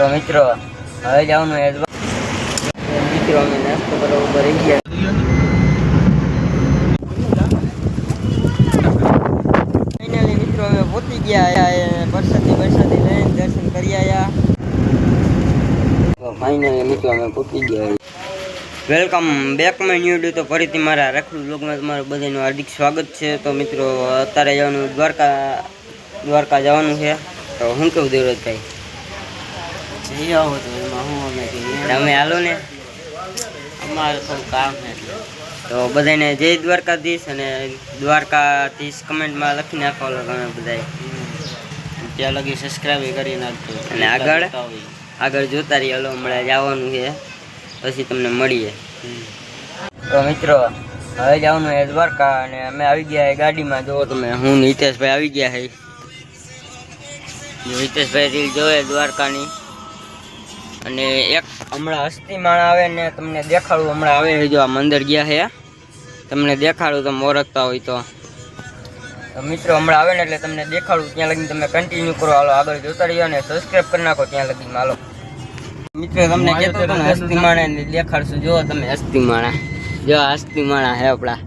તો મિત્રો હવે જવાનું મિત્રો અમે નાસ્તો કરવા ઉપર રહી ગયા. ફાઇનલી મિત્રો અમે પહોંચી ગયા વરસાદી લઈને દર્શન કરી આવ્યા. તો ફાઇનલી મિત્રો અમે પહોંચી ગયા. Welcome back my new day. તો ફરીથી મારા રખડું બ્લોગમાં તમારું બધાનું હાર્દિક સ્વાગત છે. તો મિત્રો અત્યારે જવાનું દ્વારકા જવાનું છે. તો હું કેવું દેવરાજભાઈ જઈ આવો તો એમાં હું અમે હાલો ને અમારે થોડું કામ છે. તો બધાને જય દ્વારકાધીશ અને દ્વારકાધીશ કમેન્ટમાં લખી નાખો તમે બધાય. ત્યાં લગી સબસ્ક્રાઈબ કરી નાખજો અને આગળ જોતા રહીએ. હલો હમણાં જવાનું છે પછી તમને મળીએ. તો મિત્રો હવે જવાનું છે દ્વારકા અને અમે આવી ગયા ગાડીમાં. જુઓ તમે હું હિતેશભાઈ આવી ગયા છે. હિતેશભાઈ રીલ જોવે દ્વારકાની. અને એક હમણાં હસ્તી માણા આવે ને તમને દેખાડું. હમણાં આવે છે જો આ મંદિર ગયા છે તમને દેખાડું. તમે ઓળખતા હોય તો મિત્રો હમણાં આવે ને એટલે તમને દેખાડું. ત્યાં લગી તમે કન્ટિન્યુ કરો. હાલો આગળ જોતા રહ્યો અને સબસ્ક્રાઈબ કરી નાખો ત્યાં લગી. હાલો મિત્રો તમને કહેતો હતો ને હસ્તી માણા દેખાડશું. જો તમે હસ્તી માણા જો હસ્તી માણા હે આપણા.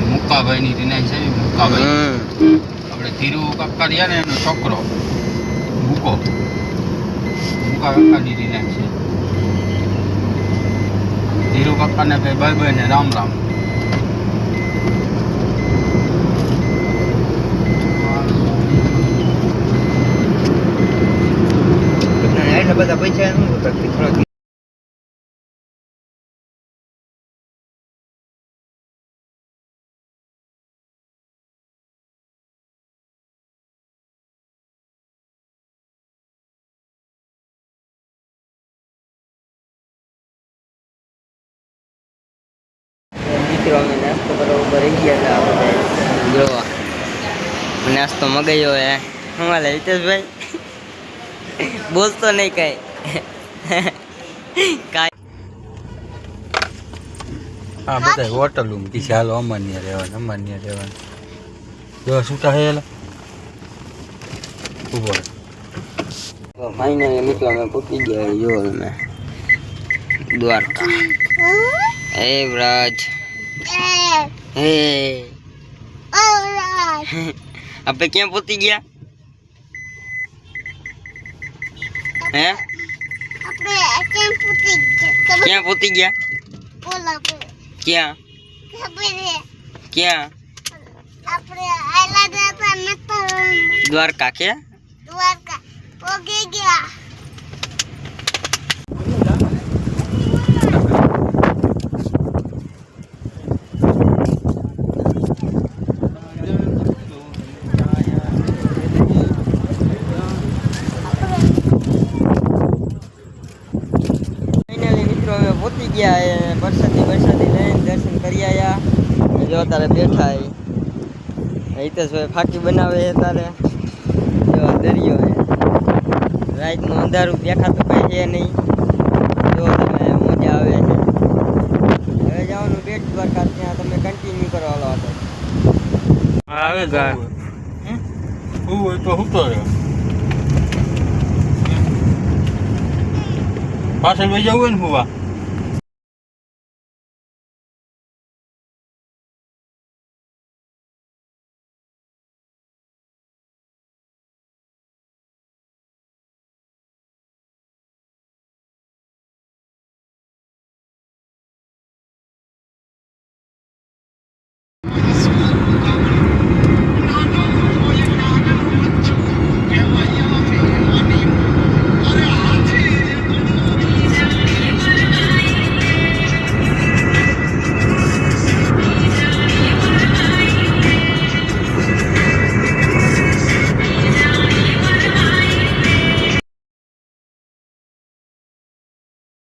મુક્કાભાઈ ની રિનાઈ છે. મુક્કાભાઈ આપણે ધીરુ કાકા રહ્યા ને એનો છોકરો મુક્કા કાકા ની રિનાઈ છે. ધીરુ કાકા ને કઈ બાય બાય ને રામ રામ. બધા પૈસા થોડા મિત્રો અમે નાસ્તો કરવા ઉપર રહી ગયા હતા. જો નાસ્તો મગાવ્યો હે. શું હાલે હિતેશભાઈ? બોલતો નહીં કઈ કાંઈ. હા બધા હોટલ રૂમ કી ચાલો અમાન્ય રહેવાનું. જો છૂટા હે ઉભો. તો ફાઇનલી મિત્રો અમે પહોંચી ગયા. જો અમે દ્વારકા. હે વ્રજ હે આપણે ક્યાં પહોંચી ગયા? હે ક્યાં પહોંચી ગયા? ક્યાં ક્યાં? દ્વારકા કે દ્વારકા પોગી ગયા. પહોંચી ગયા વરસાદી લઈને દર્શન કરી આવ્યા. જો તારે બેઠા હિતેશભાઈ ફાકી બનાવે છે. તારે જો દરિયો છે. રાતનું અંધારું દેખાતું કઈ છે નહીં. જો તમે મજા આવે છે. હવે જવાનું બેટ દ્વારકા. ત્યાં તમે કન્ટિન્યુ કરો. હાલો આવે ગા હોય તો હું તો પાછળ વહી જવું હોય ને હુવા.